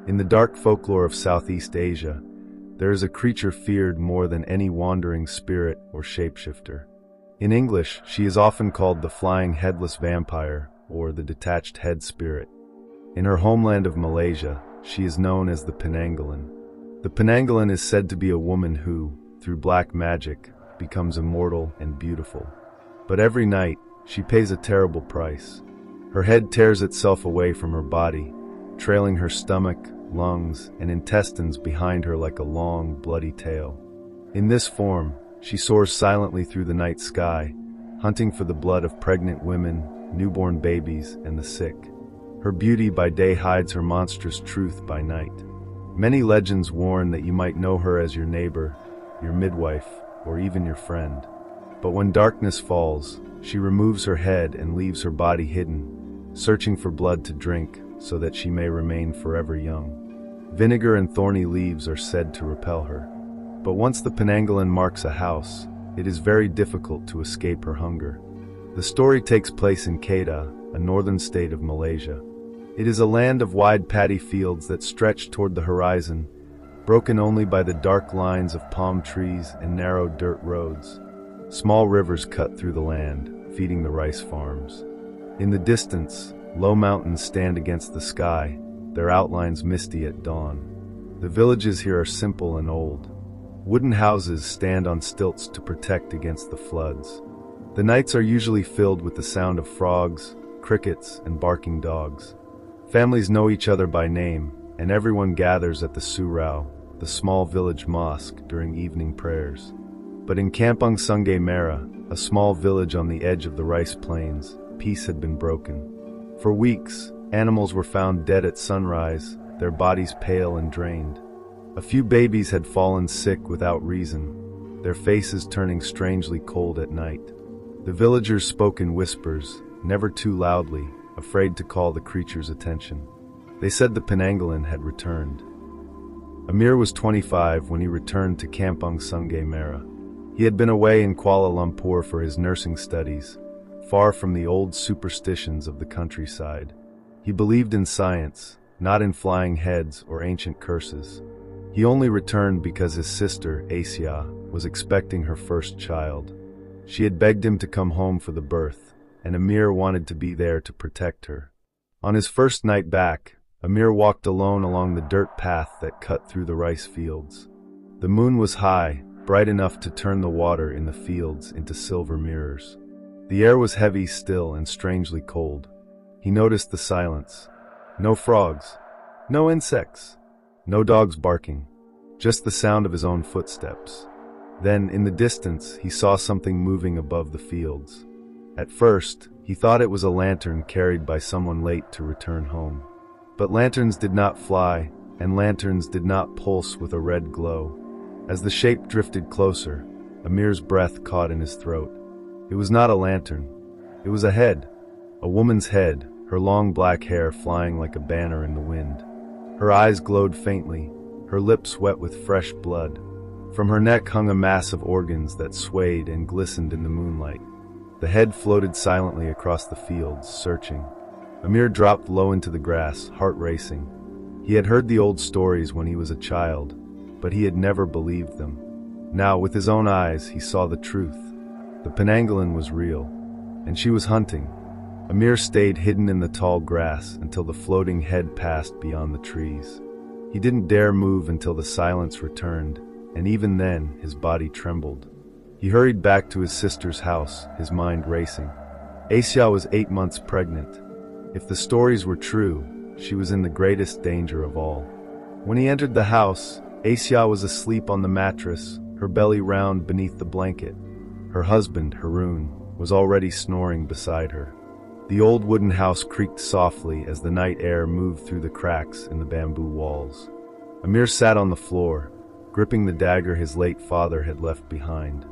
In the dark folklore of Southeast Asia, there is a creature feared more than any wandering spirit or shapeshifter. In English, she is often called the flying headless vampire or the detached head spirit. In her homeland of Malaysia, she is known as the Penanggalan. The Penanggalan is said to be a woman who, through black magic, becomes immortal and beautiful. But every night, she pays a terrible price. Her head tears itself away from her body, trailing her stomach, lungs, and intestines behind her like a long, bloody tail. In this form, she soars silently through the night sky, hunting for the blood of pregnant women, newborn babies, and the sick. Her beauty by day hides her monstrous truth by night. Many legends warn that you might know her as your neighbor, your midwife, or even your friend. But when darkness falls, she removes her head and leaves her body hidden, searching for blood to drink so that she may remain forever young. Vinegar and thorny leaves are said to repel her. But once the Penanggalan marks a house, it is very difficult to escape her hunger. The story takes place in Kedah, a northern state of Malaysia. It is a land of wide paddy fields that stretch toward the horizon, broken only by the dark lines of palm trees and narrow dirt roads. Small rivers cut through the land, feeding the rice farms. In the distance, low mountains stand against the sky, their outlines misty at dawn. The villages here are simple and old. Wooden houses stand on stilts to protect against the floods. The nights are usually filled with the sound of frogs, crickets, and barking dogs. Families know each other by name, and everyone gathers at the surau, the small village mosque, during evening prayers. But in Kampung Sungai Merah, a small village on the edge of the rice plains, peace had been broken. For weeks, animals were found dead at sunrise, their bodies pale and drained. A few babies had fallen sick without reason, their faces turning strangely cold at night. The villagers spoke in whispers, never too loudly, afraid to call the creature's attention. They said the Penanggalan had returned. Amir was 25 when he returned to Kampung Sungai Merah. He had been away in Kuala Lumpur for his nursing studies, far from the old superstitions of the countryside. He believed in science, not in flying heads or ancient curses. He only returned because his sister, Asia, was expecting her first child. She had begged him to come home for the birth, and Amir wanted to be there to protect her. On his first night back, Amir walked alone along the dirt path that cut through the rice fields. The moon was high, bright enough to turn the water in the fields into silver mirrors. The air was heavy still and strangely cold. He noticed the silence. No frogs, no insects, no dogs barking, just the sound of his own footsteps. Then, in the distance, he saw something moving above the fields. At first, he thought it was a lantern carried by someone late to return home. But lanterns did not fly, and lanterns did not pulse with a red glow. As the shape drifted closer, Amir's breath caught in his throat. It was not a lantern. It was a head. A woman's head, her long black hair flying like a banner in the wind. Her eyes glowed faintly, her lips wet with fresh blood. From her neck hung a mass of organs that swayed and glistened in the moonlight. The head floated silently across the fields, searching. Amir dropped low into the grass, heart racing. He had heard the old stories when he was a child, but he had never believed them. Now, with his own eyes, he saw the truth. The Penanggalan was real, and she was hunting. Amir stayed hidden in the tall grass until the floating head passed beyond the trees. He didn't dare move until the silence returned, and even then, his body trembled. He hurried back to his sister's house, his mind racing. Asia was 8 months pregnant. If the stories were true, she was in the greatest danger of all. When he entered the house, Asia was asleep on the mattress, her belly round beneath the blanket. Her husband, Harun, was already snoring beside her. The old wooden house creaked softly as the night air moved through the cracks in the bamboo walls. Amir sat on the floor, gripping the dagger his late father had left behind.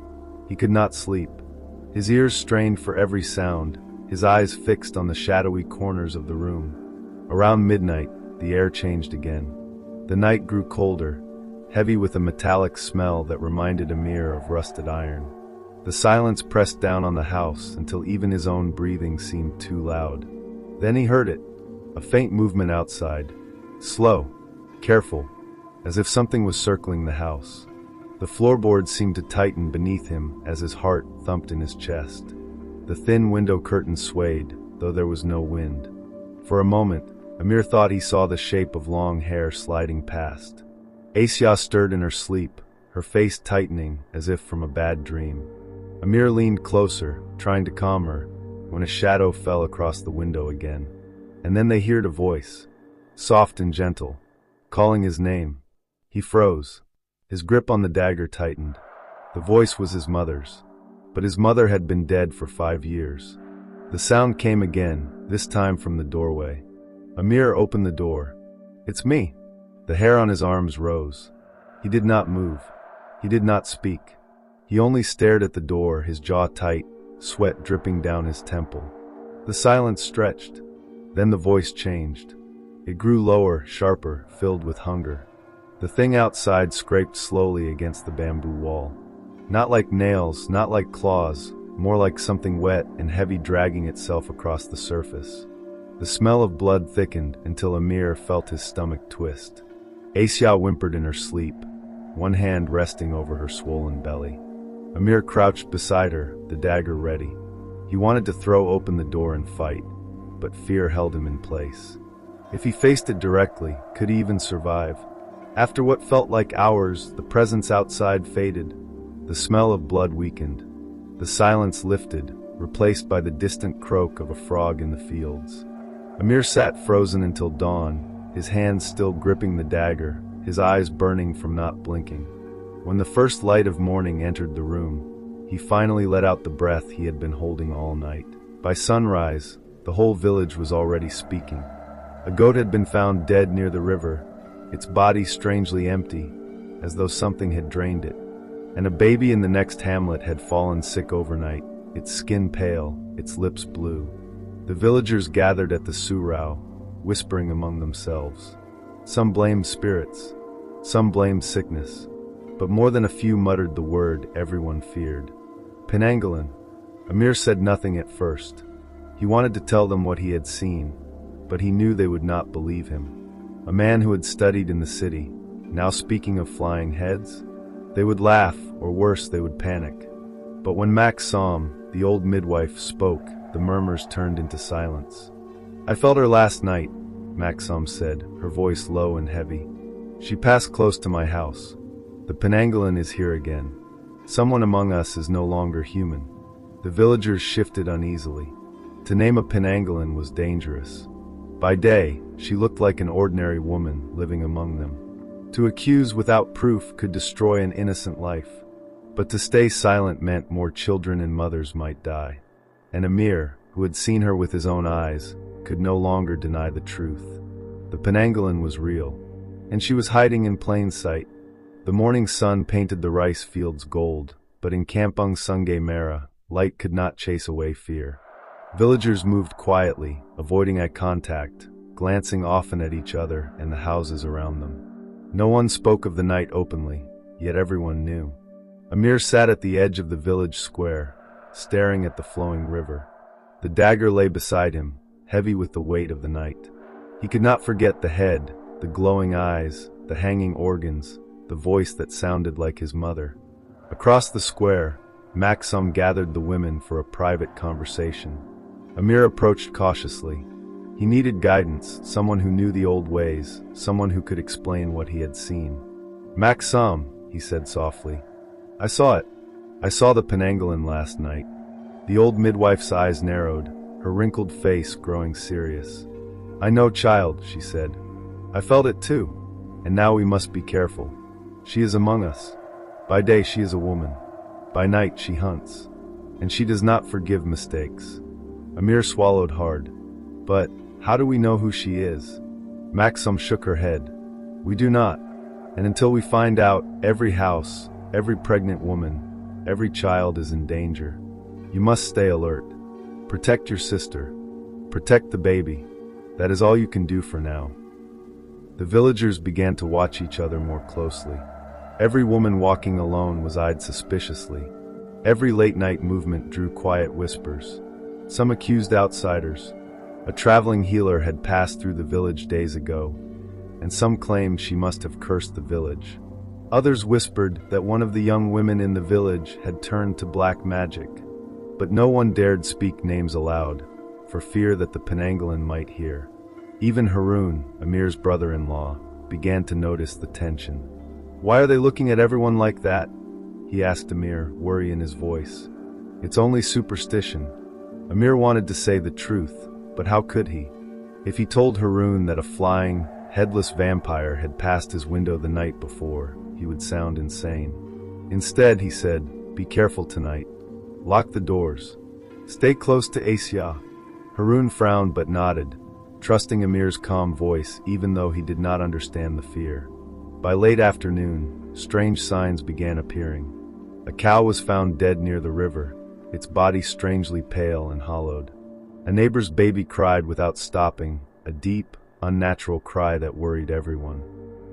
He could not sleep. His ears strained for every sound, his eyes fixed on the shadowy corners of the room. Around midnight, the air changed again. The night grew colder, heavy with a metallic smell that reminded Amir of rusted iron. The silence pressed down on the house until even his own breathing seemed too loud. Then he heard it, a faint movement outside. Slow, careful, as if something was circling the house. The floorboards seemed to tighten beneath him as his heart thumped in his chest. The thin window curtains swayed, though there was no wind. For a moment, Amir thought he saw the shape of long hair sliding past. Asia stirred in her sleep, her face tightening as if from a bad dream. Amir leaned closer, trying to calm her, when a shadow fell across the window again. And then they heard a voice, soft and gentle, calling his name. He froze. His grip on the dagger tightened. The voice was his mother's, but his mother had been dead for 5 years. The sound came again, this time from the doorway. Amir opened the door. "It's me." The hair on his arms rose. He did not move. He did not speak. He only stared at the door, his jaw tight, sweat dripping down his temple. The silence stretched. Then the voice changed. It grew lower, sharper, filled with hunger. The thing outside scraped slowly against the bamboo wall. Not like nails, not like claws, more like something wet and heavy dragging itself across the surface. The smell of blood thickened until Amir felt his stomach twist. Asia whimpered in her sleep, one hand resting over her swollen belly. Amir crouched beside her, the dagger ready. He wanted to throw open the door and fight, but fear held him in place. If he faced it directly, could he even survive? After what felt like hours, the presence outside faded. The smell of blood weakened. The silence lifted, replaced by the distant croak of a frog in the fields. Amir sat frozen until dawn, his hands still gripping the dagger, his eyes burning from not blinking. When the first light of morning entered the room, he finally let out the breath he had been holding all night. By sunrise, the whole village was already speaking. A goat had been found dead near the river, its body strangely empty, as though something had drained it. And a baby in the next hamlet had fallen sick overnight, its skin pale, its lips blue. The villagers gathered at the surau, whispering among themselves. Some blamed spirits, some blamed sickness, but more than a few muttered the word everyone feared. Penanggalan. Amir said nothing at first. He wanted to tell them what he had seen, but he knew they would not believe him. A man who had studied in the city, now speaking of flying heads? They would laugh, or worse, they would panic. But when Maxam, the old midwife, spoke, the murmurs turned into silence. "I felt her last night," Maxam said, her voice low and heavy. "She passed close to my house. The Penanggalan is here again. Someone among us is no longer human." The villagers shifted uneasily. To name a Penanggalan was dangerous. By day, she looked like an ordinary woman living among them. To accuse without proof could destroy an innocent life. But to stay silent meant more children and mothers might die. And Amir, who had seen her with his own eyes, could no longer deny the truth. The Penanggalan was real, and she was hiding in plain sight. The morning sun painted the rice fields gold, but in Kampung Sungai Merah, light could not chase away fear. Villagers moved quietly, avoiding eye contact, glancing often at each other and the houses around them. No one spoke of the night openly, yet everyone knew. Amir sat at the edge of the village square, staring at the flowing river. The dagger lay beside him, heavy with the weight of the night. He could not forget the head, the glowing eyes, the hanging organs, the voice that sounded like his mother. Across the square, Maxam gathered the women for a private conversation. Amir approached cautiously. He needed guidance, someone who knew the old ways, someone who could explain what he had seen. "Maxam," he said softly. "I saw it. I saw the Penanggalan last night." The old midwife's eyes narrowed, her wrinkled face growing serious. "I know, child," she said. "I felt it too. And now we must be careful. She is among us. By day she is a woman. By night she hunts. And she does not forgive mistakes." Amir swallowed hard. "But how do we know who she is?" Maxam shook her head. "We do not. And until we find out, every house, every pregnant woman, every child is in danger. You must stay alert. Protect your sister. Protect the baby. That is all you can do for now." The villagers began to watch each other more closely. Every woman walking alone was eyed suspiciously. Every late-night movement drew quiet whispers. Some accused outsiders. A traveling healer had passed through the village days ago, and some claimed she must have cursed the village. Others whispered that one of the young women in the village had turned to black magic, but no one dared speak names aloud, for fear that the Penanggalan might hear. Even Haroon, Amir's brother-in-law, began to notice the tension. "Why are they looking at everyone like that?" he asked Amir, worry in his voice. "It's only superstition." Amir wanted to say the truth, but how could he? If he told Haroon that a flying, headless vampire had passed his window the night before, he would sound insane. Instead, he said, "Be careful tonight. Lock the doors. Stay close to Asia." Haroon frowned but nodded, trusting Amir's calm voice even though he did not understand the fear. By late afternoon, strange signs began appearing. A cow was found dead near the river, its body strangely pale and hollowed. A neighbor's baby cried without stopping, a deep, unnatural cry that worried everyone.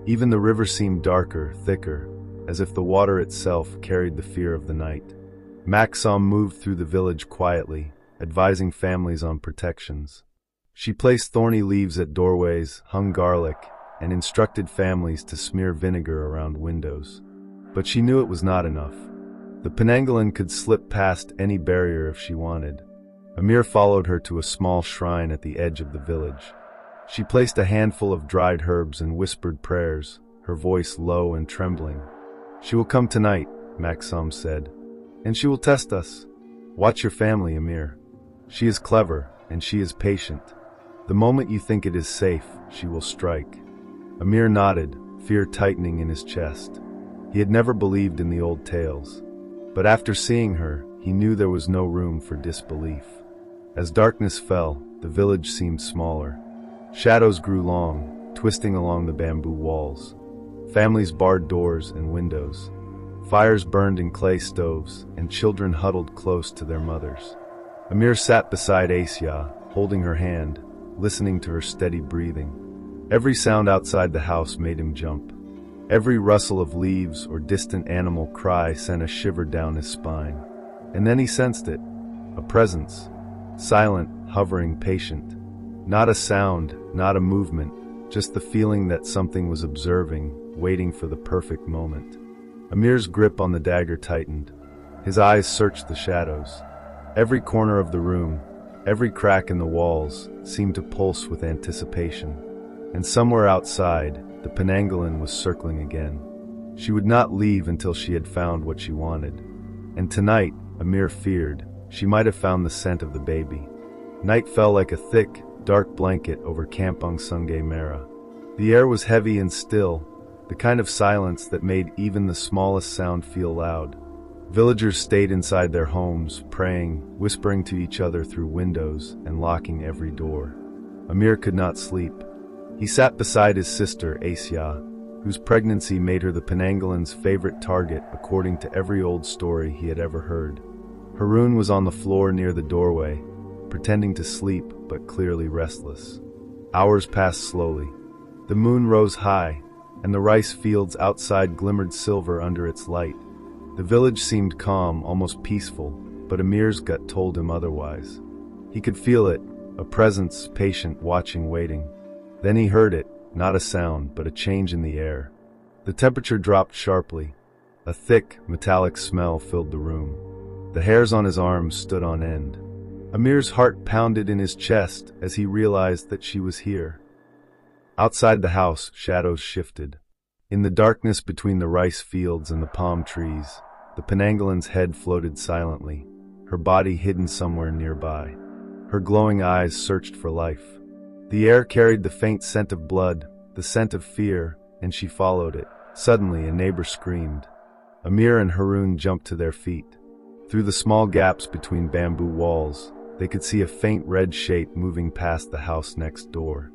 Even the river seemed darker, thicker, as if the water itself carried the fear of the night. Maxam moved through the village quietly, advising families on protections. She placed thorny leaves at doorways, hung garlic, and instructed families to smear vinegar around windows. But she knew it was not enough. The Penanggalan could slip past any barrier if she wanted. Amir followed her to a small shrine at the edge of the village. She placed a handful of dried herbs and whispered prayers, her voice low and trembling. "She will come tonight," Maxam said, "and she will test us. Watch your family, Amir. She is clever, and she is patient. The moment you think it is safe, she will strike." Amir nodded, fear tightening in his chest. He had never believed in the old tales, but after seeing her, he knew there was no room for disbelief. As darkness fell, the village seemed smaller. Shadows grew long, twisting along the bamboo walls. Families barred doors and windows. Fires burned in clay stoves, and children huddled close to their mothers. Amir sat beside Asia, holding her hand, listening to her steady breathing. Every sound outside the house made him jump. Every rustle of leaves or distant animal cry sent a shiver down his spine. And then he sensed it, a presence, silent, hovering, patient. Not a sound, not a movement, just the feeling that something was observing, waiting for the perfect moment. Amir's grip on the dagger tightened. His eyes searched the shadows. Every corner of the room, every crack in the walls, seemed to pulse with anticipation. And somewhere outside, the Penanggalan was circling again. She would not leave until she had found what she wanted. And tonight, Amir feared, she might have found the scent of the baby. Night fell like a thick, dark blanket over Kampung Sungai Merah. The air was heavy and still, the kind of silence that made even the smallest sound feel loud. Villagers stayed inside their homes, praying, whispering to each other through windows, and locking every door. Amir could not sleep. He sat beside his sister, Asia, whose pregnancy made her the Penanggalan's favorite target according to every old story he had ever heard. Haroon was on the floor near the doorway, pretending to sleep but clearly restless. Hours passed slowly. The moon rose high, and the rice fields outside glimmered silver under its light. The village seemed calm, almost peaceful, but Amir's gut told him otherwise. He could feel it, a presence, patient, watching, waiting. Then he heard it, not a sound, but a change in the air. The temperature dropped sharply. A thick, metallic smell filled the room. The hairs on his arms stood on end. Amir's heart pounded in his chest as he realized that she was here. Outside the house, shadows shifted. In the darkness between the rice fields and the palm trees, the Penanggalan's head floated silently, her body hidden somewhere nearby. Her glowing eyes searched for life. The air carried the faint scent of blood, the scent of fear, and she followed it. Suddenly, a neighbor screamed. Amir and Haroon jumped to their feet. Through the small gaps between bamboo walls, they could see a faint red shape moving past the house next door.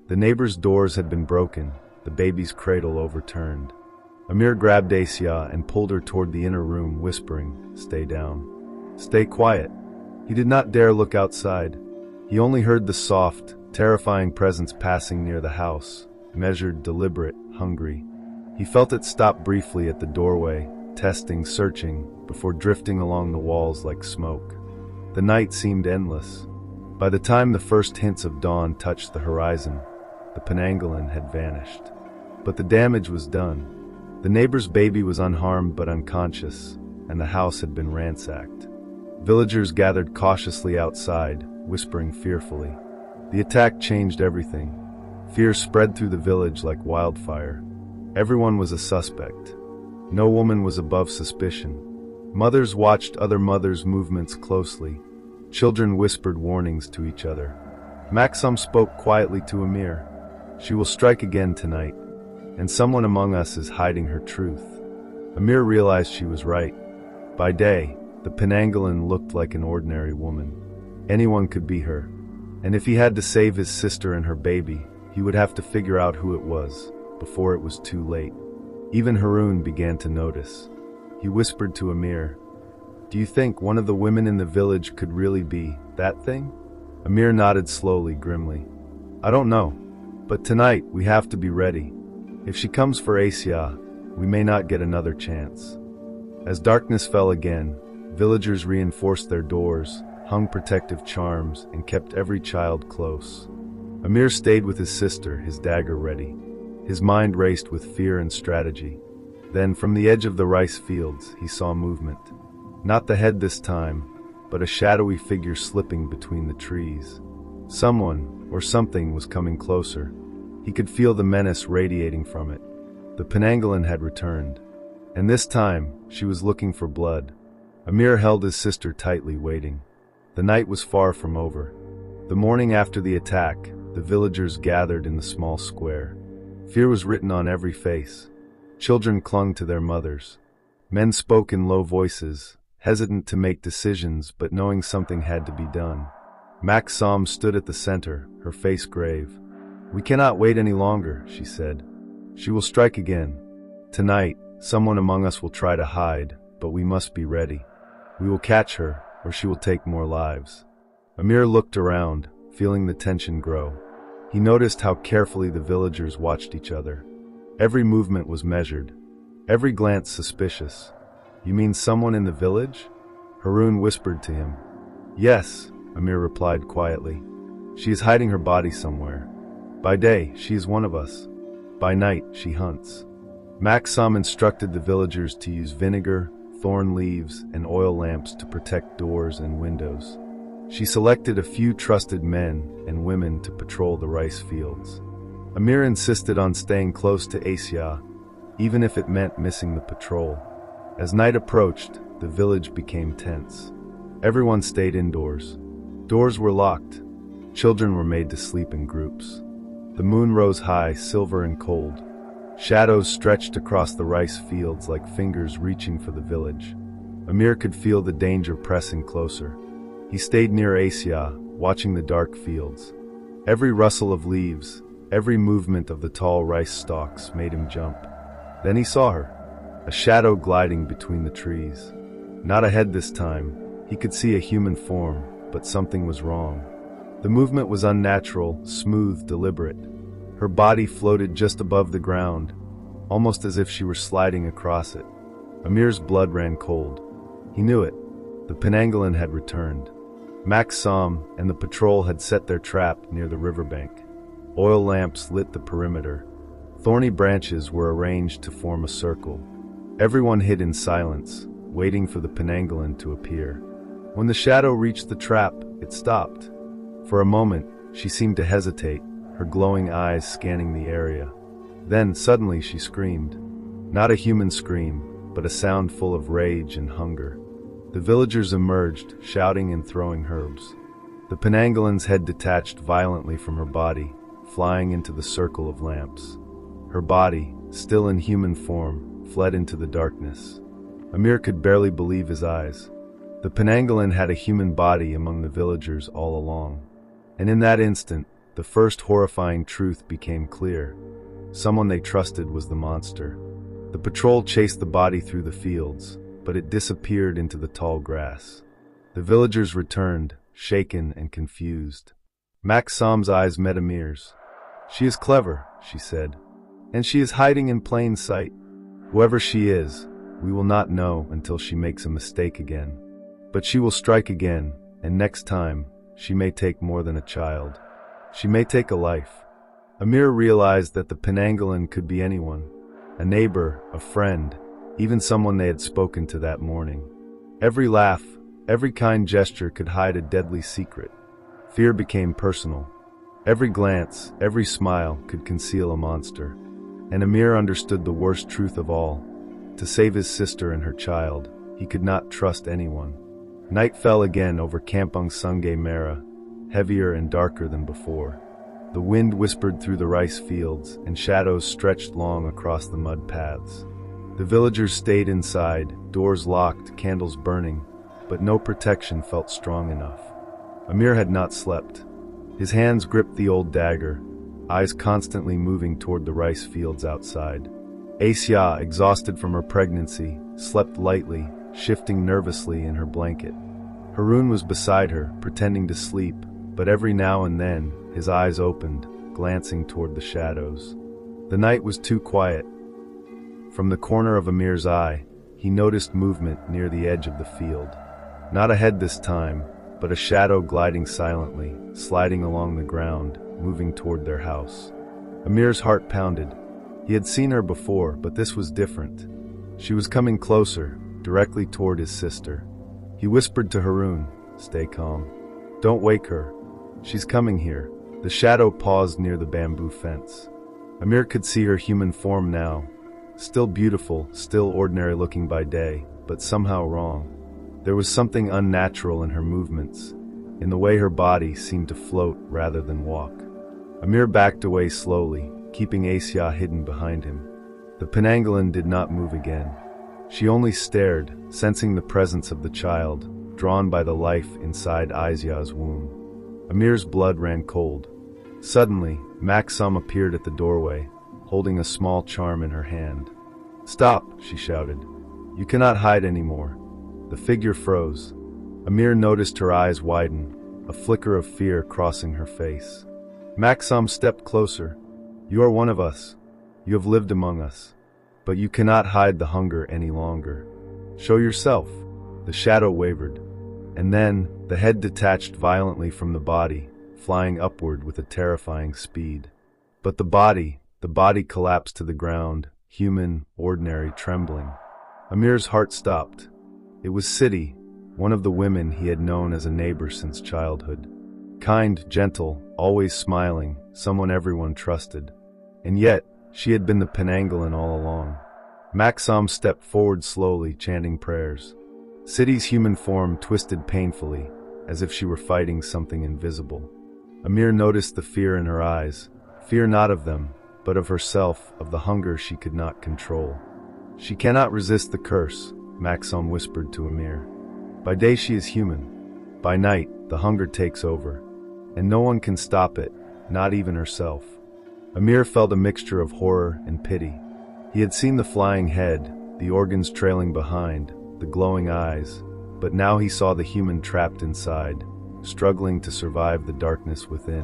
The neighbor's doors had been broken, the baby's cradle overturned. Amir grabbed Asia and pulled her toward the inner room, whispering, "Stay down. Stay quiet." He did not dare look outside. He only heard the soft, terrifying presence passing near the house, measured, deliberate, hungry. He felt it stop briefly at the doorway, testing, searching, before drifting along the walls like smoke. The night seemed endless. By the time the first hints of dawn touched the horizon, the Penanggalan had vanished. But the damage was done. The neighbor's baby was unharmed but unconscious, and the house had been ransacked. Villagers gathered cautiously outside, whispering fearfully. The attack changed everything. Fear spread through the village like wildfire. Everyone was a suspect. No woman was above suspicion. Mothers watched other mothers' movements closely. Children whispered warnings to each other. Maxim spoke quietly to Amir. She will strike again tonight, and someone among us is hiding her truth. Amir realized she was right. By day, the Penanggalan looked like an ordinary woman. Anyone could be her, and if he had to save his sister and her baby, he would have to figure out who it was, before it was too late. Even Haroon began to notice. He whispered to Amir, "Do you think one of the women in the village could really be that thing?" Amir nodded slowly, grimly. "I don't know, but tonight we have to be ready. If she comes for Asia, we may not get another chance." As darkness fell again, villagers reinforced their doors, hung protective charms, and kept every child close. Amir stayed with his sister, his dagger ready. His mind raced with fear and strategy. Then, from the edge of the rice fields, he saw movement. Not the head this time, but a shadowy figure slipping between the trees. Someone, or something, was coming closer. He could feel the menace radiating from it. The Penanggalan had returned, and this time she was looking for blood. Amir held his sister tightly, waiting. The night was far from over. The morning after the attack, the villagers gathered in the small square. Fear was written on every face. Children clung to their mothers. Men spoke in low voices, hesitant to make decisions but knowing something had to be done. Maxim stood at the center, her face grave. "We cannot wait any longer," she said. "She will strike again. Tonight, someone among us will try to hide, but we must be ready. We will catch her, or she will take more lives." Amir looked around, feeling the tension grow. He noticed how carefully the villagers watched each other. Every movement was measured, every glance suspicious. "You mean someone in the village?" Haroon whispered to him. "Yes," Amir replied quietly. "She is hiding her body somewhere. By day, she is one of us. By night, she hunts." Maxim instructed the villagers to use vinegar, thorn leaves, and oil lamps to protect doors and windows. She selected a few trusted men and women to patrol the rice fields. Amir insisted on staying close to Asia, even if it meant missing the patrol. As night approached, the village became tense. Everyone stayed indoors. Doors were locked. Children were made to sleep in groups. The moon rose high, silver and cold. Shadows stretched across the rice fields like fingers reaching for the village. Amir could feel the danger pressing closer. He stayed near Asia, watching the dark fields. Every rustle of leaves, every movement of the tall rice stalks made him jump. Then he saw her, a shadow gliding between the trees. Not a head this time. He could see a human form, but something was wrong. The movement was unnatural, smooth, deliberate. Her body floated just above the ground, almost as if she were sliding across it. Amir's blood ran cold. He knew it. The Penanggalan had returned. Maxim and the patrol had set their trap near the riverbank. Oil lamps lit the perimeter. Thorny branches were arranged to form a circle. Everyone hid in silence, waiting for the Penanggalan to appear. When the shadow reached the trap, it stopped. For a moment, she seemed to hesitate, her glowing eyes scanning the area. Then, suddenly, she screamed. Not a human scream, but a sound full of rage and hunger. The villagers emerged, shouting and throwing herbs. The Penanggalan's head detached violently from her body, flying into the circle of lamps. Her body, still in human form, fled into the darkness. Amir could barely believe his eyes. The Penanggalan had a human body among the villagers all along. And in that instant, the first horrifying truth became clear. Someone they trusted was the monster. The patrol chased the body through the fields, but it disappeared into the tall grass. The villagers returned, shaken and confused. Maxim's eyes met Amir's. "She is clever," she said, "and she is hiding in plain sight. Whoever she is, we will not know until she makes a mistake again. But she will strike again, and next time, she may take more than a child. She may take a life." Amir realized that the Penanggalan could be anyone. A neighbor, a friend, even someone they had spoken to that morning. Every laugh, every kind gesture could hide a deadly secret. Fear became personal. Every glance, every smile could conceal a monster. And Amir understood the worst truth of all. To save his sister and her child, he could not trust anyone. Night fell again over Kampung Sungai Merah, heavier and darker than before. The wind whispered through the rice fields, and shadows stretched long across the mud paths. The villagers stayed inside, doors locked, candles burning, but no protection felt strong enough. Amir had not slept. His hands gripped the old dagger, eyes constantly moving toward the rice fields outside. Asia, exhausted from her pregnancy, slept lightly, shifting nervously in her blanket. Harun was beside her, pretending to sleep, but every now and then, his eyes opened, glancing toward the shadows. The night was too quiet. From the corner of Amir's eye, he noticed movement near the edge of the field. Not a head this time, but a shadow gliding silently, sliding along the ground, moving toward their house. Amir's heart pounded. He had seen her before, but this was different. She was coming closer, directly toward his sister. He whispered to Harun, "Stay calm. Don't wake her. She's coming here." The shadow paused near the bamboo fence. Amir could see her human form now. Still beautiful, still ordinary looking by day, but somehow wrong. There was something unnatural in her movements, in the way her body seemed to float rather than walk. Amir backed away slowly, keeping Asia hidden behind him. The Penanggalan did not move again. She only stared, sensing the presence of the child, drawn by the life inside Asia's womb. Amir's blood ran cold. Suddenly, Maxam appeared at the doorway, holding a small charm in her hand. "Stop," she shouted. "You cannot hide anymore." The figure froze. Amir noticed her eyes widen, a flicker of fear crossing her face. Maxam stepped closer. "You are one of us. You have lived among us. But you cannot hide the hunger any longer. Show yourself." The shadow wavered. And then, the head detached violently from the body, flying upward with a terrifying speed. But the body collapsed to the ground, human, ordinary, trembling. Amir's heart stopped. It was Sidi, one of the women he had known as a neighbor since childhood. Kind, gentle, always smiling, someone everyone trusted. And yet, she had been the Penanggalan all along. Maxam stepped forward slowly, chanting prayers. Sidi's human form twisted painfully, as if she were fighting something invisible. Amir noticed the fear in her eyes, fear not of them, but of herself, of the hunger she could not control. "She cannot resist the curse," Maxam whispered to Amir. "By day she is human. By night, the hunger takes over. And no one can stop it, not even herself." Amir felt a mixture of horror and pity. He had seen the flying head, the organs trailing behind, the glowing eyes, but now he saw the human trapped inside, struggling to survive the darkness within.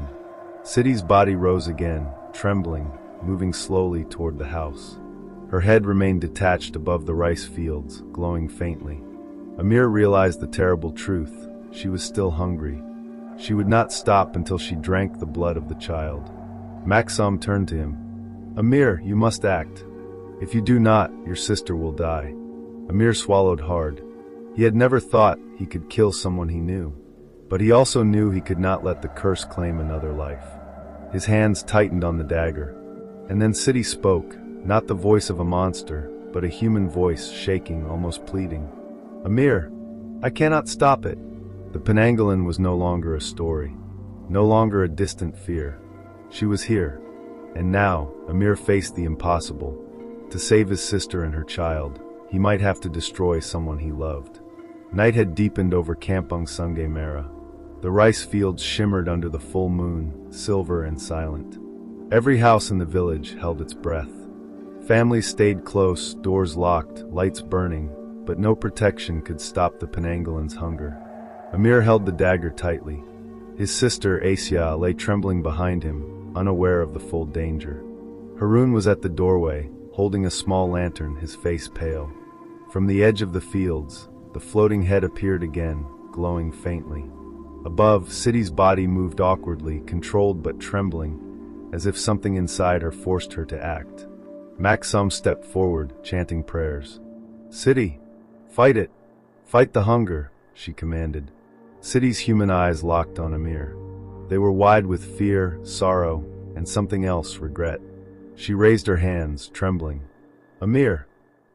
Sidi's body rose again, trembling, moving slowly toward the house. Her head remained detached above the rice fields, glowing faintly. Amir realized the terrible truth. She was still hungry. She would not stop until she drank the blood of the child. Maxam turned to him. "Amir, you must act. If you do not, your sister will die." Amir swallowed hard. He had never thought he could kill someone he knew. But he also knew he could not let the curse claim another life. His hands tightened on the dagger. And then Sidi spoke, not the voice of a monster, but a human voice, shaking, almost pleading. "Amir, I cannot stop it." The Penanggalan was no longer a story, no longer a distant fear. She was here. And now, Amir faced the impossible. To save his sister and her child, he might have to destroy someone he loved. Night had deepened over Kampung Sungai Merah. The rice fields shimmered under the full moon, silver and silent. Every house in the village held its breath. Families stayed close, doors locked, lights burning, but no protection could stop the Penanggalan's hunger. Amir held the dagger tightly. His sister, Asia, lay trembling behind him, unaware of the full danger. Harun was at the doorway, holding a small lantern, his face pale. From the edge of the fields, the floating head appeared again, glowing faintly. Above, Sidi's body moved awkwardly, controlled but trembling. as if something inside her forced her to act. Maxim stepped forward, chanting prayers. "City, fight it! Fight the hunger," she commanded. City's human eyes locked on Amir. They were wide with fear, sorrow, and something else, regret. She raised her hands, trembling. "Amir,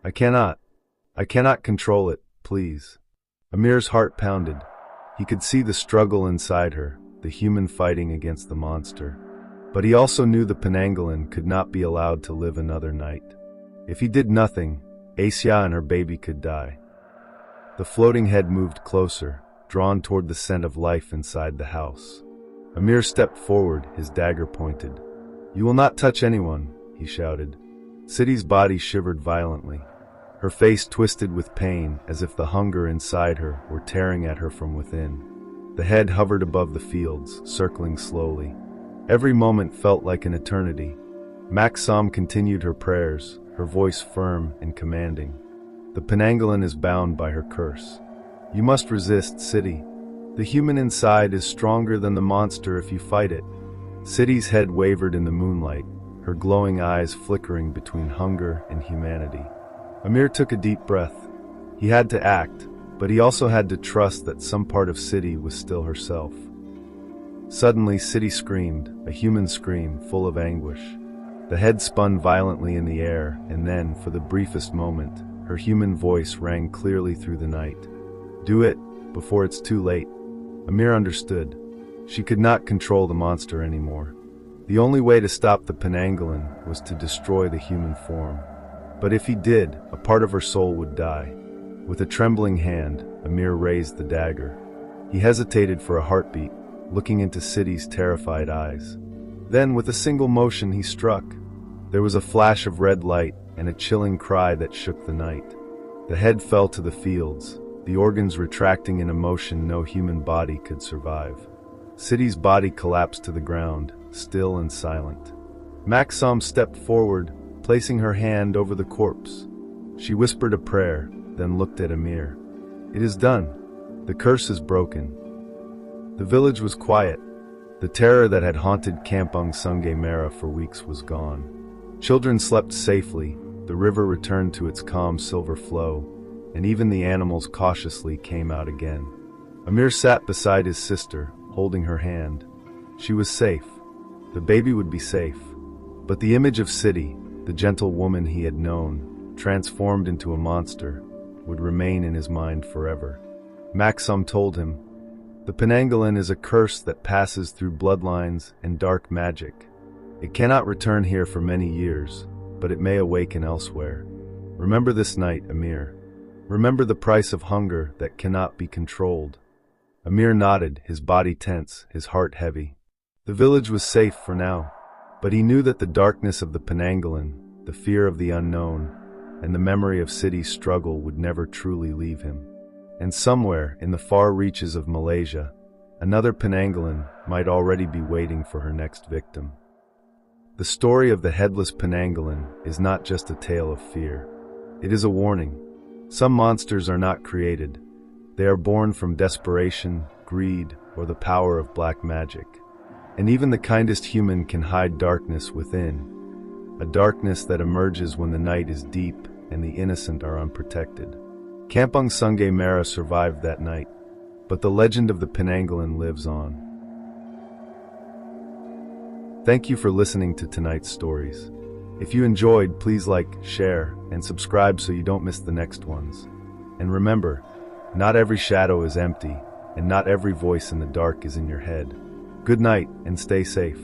I cannot control it, please." Amir's heart pounded. He could see the struggle inside her, the human fighting against the monster. But he also knew the Penanggalan could not be allowed to live another night. If he did nothing, Asia and her baby could die. The floating head moved closer, drawn toward the scent of life inside the house. Amir stepped forward, his dagger pointed. "You will not touch anyone," he shouted. City's body shivered violently. Her face twisted with pain, as if the hunger inside her were tearing at her from within. The head hovered above the fields, circling slowly. Every moment felt like an eternity. Maxim continued her prayers, her voice firm and commanding. "The Penanggalan is bound by her curse. You must resist, City. The human inside is stronger than the monster if you fight it." City's head wavered in the moonlight, her glowing eyes flickering between hunger and humanity. Amir took a deep breath. He had to act, but he also had to trust that some part of City was still herself. Suddenly, City screamed, a human scream full of anguish. The head spun violently in the air, and then, for the briefest moment, her human voice rang clearly through the night. "Do it, before it's too late." Amir understood. She could not control the monster anymore. The only way to stop the Penanggalan was to destroy the human form. But if he did, a part of her soul would die. With a trembling hand, Amir raised the dagger. He hesitated for a heartbeat, looking into City's terrified eyes. Then, with a single motion, he struck. There was a flash of red light and a chilling cry that shook the night. The head fell to the fields, the organs retracting in a motion no human body could survive. City's body collapsed to the ground, still and silent. Maxim stepped forward, placing her hand over the corpse. She whispered a prayer, then looked at Amir. "It is done. The curse is broken." The village was quiet. The terror that had haunted Kampung Sungai Merah for weeks was gone. Children slept safely, the river returned to its calm silver flow, and even the animals cautiously came out again. Amir sat beside his sister, holding her hand. She was safe. The baby would be safe. But the image of City, the gentle woman he had known, transformed into a monster, would remain in his mind forever. Maxim told him, "The Penanggalan is a curse that passes through bloodlines and dark magic. It cannot return here for many years, but it may awaken elsewhere. Remember this night, Amir. Remember the price of hunger that cannot be controlled." Amir nodded, his body tense, his heart heavy. The village was safe for now, but he knew that the darkness of the Penanggalan, the fear of the unknown, and the memory of City's struggle would never truly leave him. And somewhere, in the far reaches of Malaysia, another Penanggalan might already be waiting for her next victim. The story of the Headless Penanggalan is not just a tale of fear. It is a warning. Some monsters are not created. They are born from desperation, greed, or the power of black magic. And even the kindest human can hide darkness within, a darkness that emerges when the night is deep and the innocent are unprotected. Kampung Sungai Merah survived that night, but the legend of the Penanggalan lives on. Thank you for listening to tonight's stories. If you enjoyed, please like, share, and subscribe so you don't miss the next ones. And remember, not every shadow is empty, and not every voice in the dark is in your head. Good night, and stay safe.